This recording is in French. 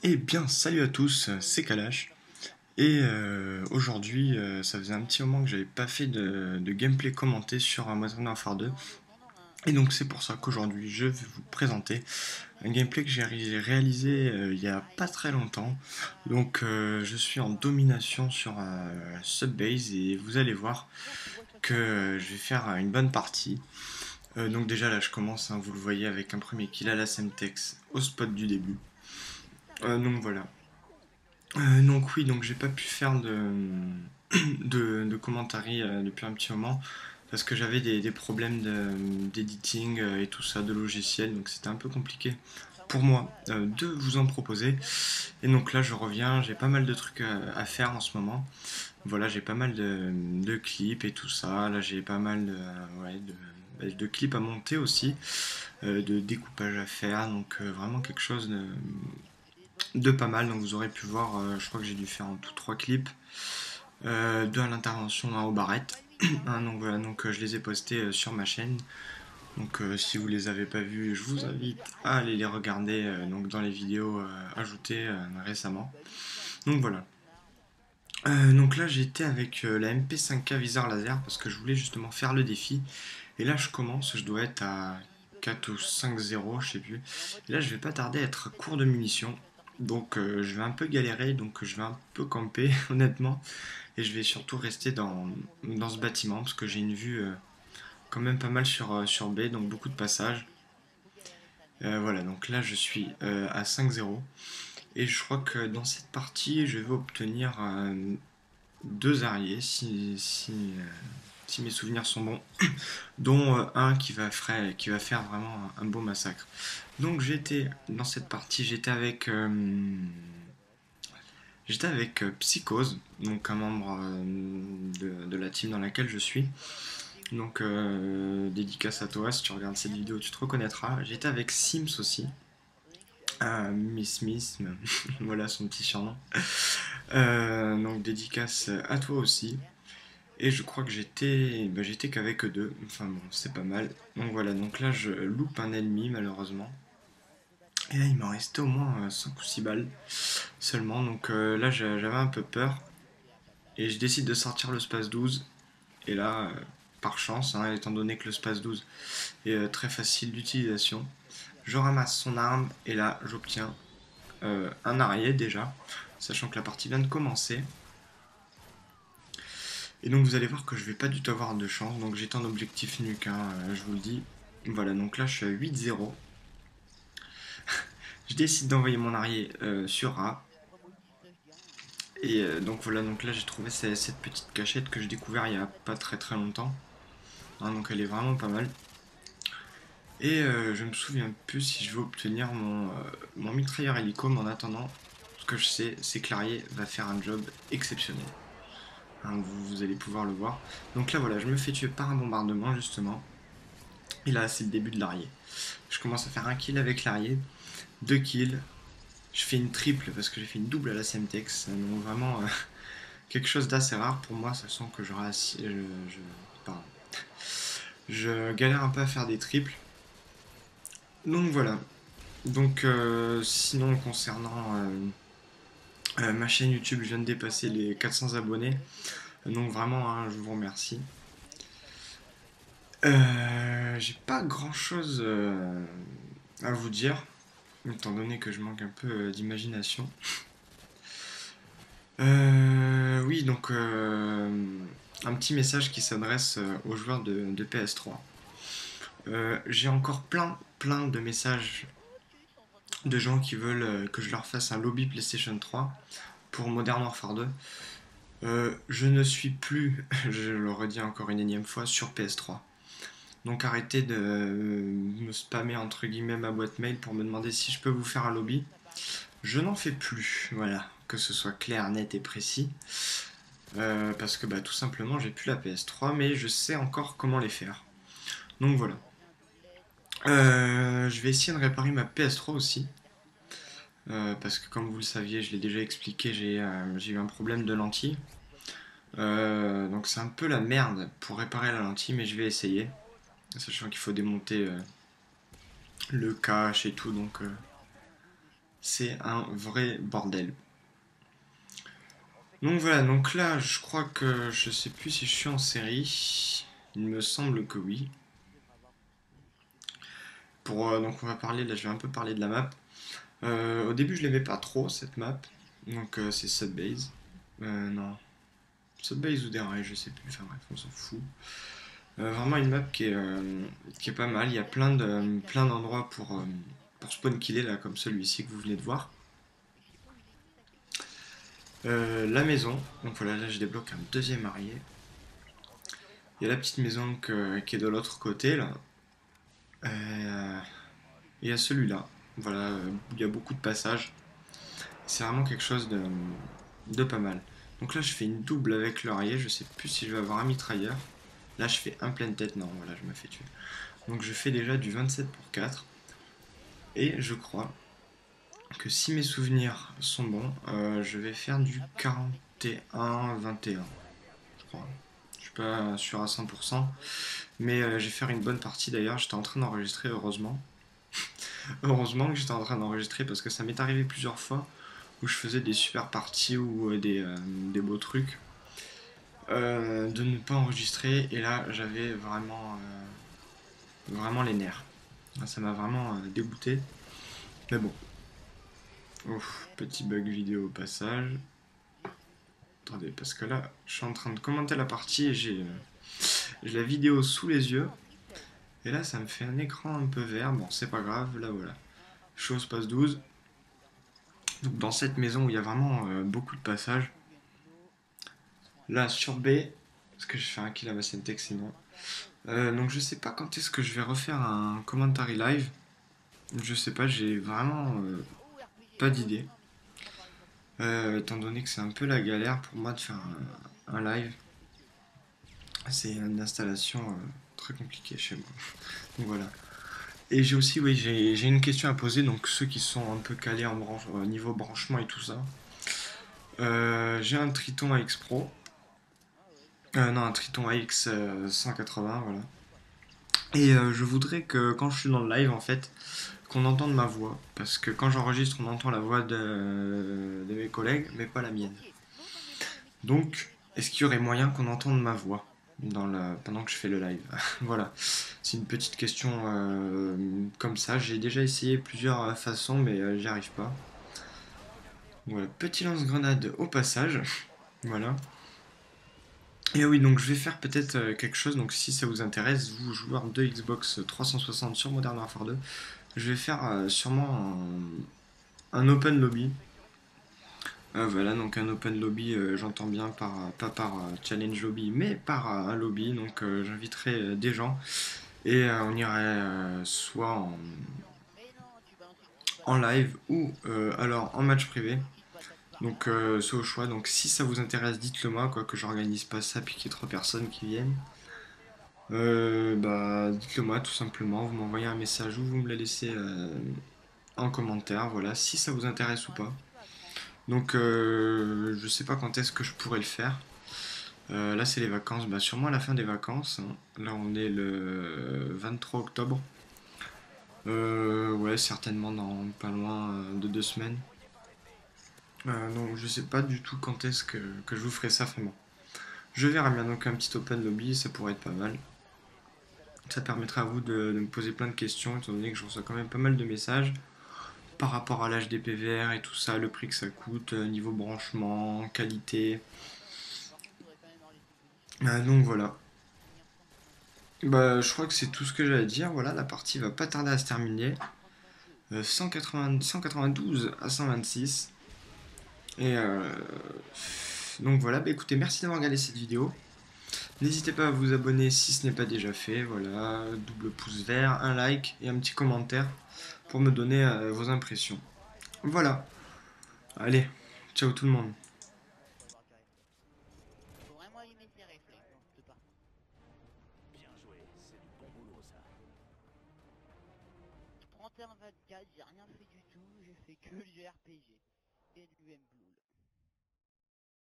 Eh bien, salut à tous, c'est Kalash. Et aujourd'hui, ça faisait un petit moment que j'avais pas fait de gameplay commenté sur Modern Warfare 2. Et donc c'est pour ça qu'aujourd'hui, je vais vous présenter un gameplay que j'ai réalisé il y a pas très longtemps. Donc je suis en domination sur Subbase et vous allez voir que je vais faire une bonne partie. Donc déjà là, je commence, hein, vous le voyez, avec un premier kill à la Semtex au spot du début. Donc voilà. Donc oui, donc j'ai pas pu faire de commentary depuis un petit moment parce que j'avais des problèmes d'editing et tout ça, de logiciel, donc c'était un peu compliqué pour moi de vous en proposer. Et donc là je reviens, j'ai pas mal de trucs à faire en ce moment. Voilà, j'ai pas mal de clips et tout ça. Là j'ai pas mal ouais, de clips à monter aussi, de découpage à faire, donc vraiment quelque chose de pas mal. Donc vous aurez pu voir, je crois que j'ai dû faire en tout 3 clips, deux à l'intervention, un au barrette. Donc voilà, donc je les ai postés sur ma chaîne. Donc si vous les avez pas vus, je vous invite à aller les regarder donc dans les vidéos ajoutées récemment. Donc voilà. Donc là j'étais avec la MP5K Visor Laser parce que je voulais justement faire le défi. Et là je commence, je dois être à 4 ou 5-0, je sais plus. Et là je vais pas tarder à être à court de munitions. Donc je vais un peu galérer, donc je vais un peu camper honnêtement. Et je vais surtout rester dans ce bâtiment parce que j'ai une vue quand même pas mal sur B, donc beaucoup de passages. Voilà, donc là je suis à 5-0. Et je crois que dans cette partie, je vais obtenir deux arriers si mes souvenirs sont bons, dont un qui va faire vraiment un beau massacre. Donc j'étais dans cette partie, j'étais avec Psychose, donc un membre de la team dans laquelle je suis. Donc dédicace à toi, si tu regardes cette vidéo, tu te reconnaîtras. J'étais avec Sims aussi, Miss Smith, voilà son petit surnom. Donc dédicace à toi aussi. Et je crois que j'étais qu'avec eux deux. Enfin bon, c'est pas mal. Donc voilà, donc là je loupe un ennemi malheureusement. Et là il m'en restait au moins 5 ou 6 balles seulement. Donc là j'avais un peu peur. Et je décide de sortir le space 12. Et là, par chance, hein, étant donné que le space 12 est très facile d'utilisation, je ramasse son arme et là j'obtiens un arrière déjà, sachant que la partie vient de commencer. Et donc vous allez voir que je vais pas du tout avoir de chance, donc j'étais en objectif nuque, hein, je vous le dis. Voilà, donc là je suis à 8-0. Je décide d'envoyer mon arrière sur A. Et donc voilà, donc là j'ai trouvé cette petite cachette que j'ai découvert il y a pas très très longtemps. Hein, donc elle est vraiment pas mal. Et je me souviens plus si je vais obtenir mon mitrailleur hélico, mais en attendant, ce que je sais, c'est que l'arrière va faire un job exceptionnel. Hein, vous allez pouvoir le voir. Donc là, voilà, je me fais tuer par un bombardement, justement. Et là, c'est le début de l'arrière. Je commence à faire un kill avec l'arrière, deux kills. Je fais une triple parce que j'ai fait une double à la Semtex. Donc vraiment, quelque chose d'assez rare pour moi, sachant que pardon. Je galère un peu à faire des triples. Donc voilà. Donc sinon concernant ma chaîne YouTube, je viens de dépasser les 400 abonnés. Donc vraiment, hein, je vous remercie. J'ai pas grand chose à vous dire, étant donné que je manque un peu d'imagination. Oui, donc un petit message qui s'adresse aux joueurs de PS3. J'ai encore plein de messages de gens qui veulent que je leur fasse un lobby PlayStation 3 pour Modern Warfare 2. Je ne suis plus, je le redis encore une énième fois, sur PS3. Donc arrêtez de me spammer entre guillemets ma boîte mail pour me demander si je peux vous faire un lobby. Je n'en fais plus, voilà, que ce soit clair, net et précis. Parce que bah, tout simplement j'ai plus la PS3, mais je sais encore comment les faire. Donc voilà. Je vais essayer de réparer ma PS3 aussi. Parce que comme vous le saviez, je l'ai déjà expliqué, j'ai eu un problème de lentille. Donc c'est un peu la merde pour réparer la lentille, mais je vais essayer. Sachant qu'il faut démonter le cache et tout, donc C'est un vrai bordel. Donc voilà, donc là, je crois que je sais plus si je suis en série. Il me semble que oui. Donc on va parler, là je vais un peu parler de la map. Au début je l'aimais pas trop cette map. Donc c'est Subbase. Non. Subbase ou Derail, je sais plus. Enfin bref, on s'en fout. Vraiment une map qui est pas mal. Il y a plein d'endroits pour spawn killer là, comme celui-ci que vous venez de voir. La maison. Donc voilà, là je débloque un deuxième arrière. Il y a la petite maison qui est de l'autre côté là. Euh, il y a celui-là. Voilà, il y a beaucoup de passages. C'est vraiment quelque chose de pas mal. Donc là, je fais une double avec l'oreiller. Je sais plus si je vais avoir un mitrailleur. Là, je fais un pleine tête. Non, voilà, je me fais tuer. Donc je fais déjà du 27 pour 4. Et je crois que si mes souvenirs sont bons, je vais faire du 41-21. Je crois. Je suis pas sûr à 100%. Mais je vais faire une bonne partie d'ailleurs. J'étais en train d'enregistrer, heureusement. Heureusement que j'étais en train d'enregistrer parce que ça m'est arrivé plusieurs fois où je faisais des super parties ou des beaux trucs. De ne pas enregistrer et là j'avais vraiment les nerfs. Ça m'a vraiment dégoûté. Mais bon. Ouf, petit bug vidéo au passage. Attendez, parce que là je suis en train de commenter la partie et j'ai la vidéo sous les yeux. Et là ça me fait un écran un peu vert. Bon, c'est pas grave, là voilà. Chose passe 12. Donc dans cette maison où il y a vraiment beaucoup de passages. Là sur B, parce que je fais un kill à ma Centec sinon. Donc je sais pas quand est-ce que je vais refaire un commentary live. Je sais pas, j'ai vraiment pas d'idée. Étant donné que c'est un peu la galère pour moi de faire un live. C'est une installation très compliquée chez moi. Donc voilà. Et j'ai aussi, oui, j'ai une question à poser. Donc ceux qui sont un peu calés niveau branchement et tout ça. J'ai un Triton AX Pro. Non, un Triton AX 180, voilà. Et je voudrais que quand je suis dans le live, en fait, qu'on entende ma voix. Parce que quand j'enregistre, on entend la voix de mes collègues, mais pas la mienne. Donc, est-ce qu'il y aurait moyen qu'on entende ma voix pendant que je fais le live? Voilà, c'est une petite question comme ça. J'ai déjà essayé plusieurs façons, mais j'y arrive pas. Voilà, petit lance-grenade au passage. Voilà. Et oui, donc je vais faire peut-être quelque chose. Donc si ça vous intéresse, vous joueurs de Xbox 360 sur Modern Warfare 2, je vais faire sûrement un open lobby. Voilà, donc un open lobby, j'entends bien pas par challenge lobby, mais par un lobby. Donc j'inviterai des gens et on irait soit en live ou alors en match privé. Donc c'est au choix. Donc si ça vous intéresse, dites-le moi, quoi, que j'organise pas ça puis qu'il y ait 3 personnes qui viennent. Bah dites-le moi tout simplement. Vous m'envoyez un message ou vous me le laissez en commentaire. Voilà, si ça vous intéresse ou pas. Donc je sais pas quand est-ce que je pourrais le faire. Là, c'est les vacances. Bah, sûrement à la fin des vacances, hein. Là, on est le 23 octobre. Ouais, certainement dans pas loin de 2 semaines. Donc, je sais pas du tout quand est-ce que je vous ferai ça vraiment. Je verrai bien. Donc, un petit open lobby, ça pourrait être pas mal. Ça permettra à vous de me poser plein de questions, étant donné que je reçois quand même pas mal de messages par rapport à l'âge des PVR et tout ça, le prix que ça coûte, niveau branchement, qualité. Donc voilà. Bah, je crois que c'est tout ce que j'ai à dire. Voilà, la partie va pas tarder à se terminer. 192 à 126. Et donc voilà, bah écoutez, merci d'avoir regardé cette vidéo. N'hésitez pas à vous abonner si ce n'est pas déjà fait. Voilà, double pouce vert, un like et un petit commentaire pour me donner vos impressions. Voilà, allez, ciao tout le monde. J'ai rien fait du tout, j'ai fait que du RPG et de l'UM Blue.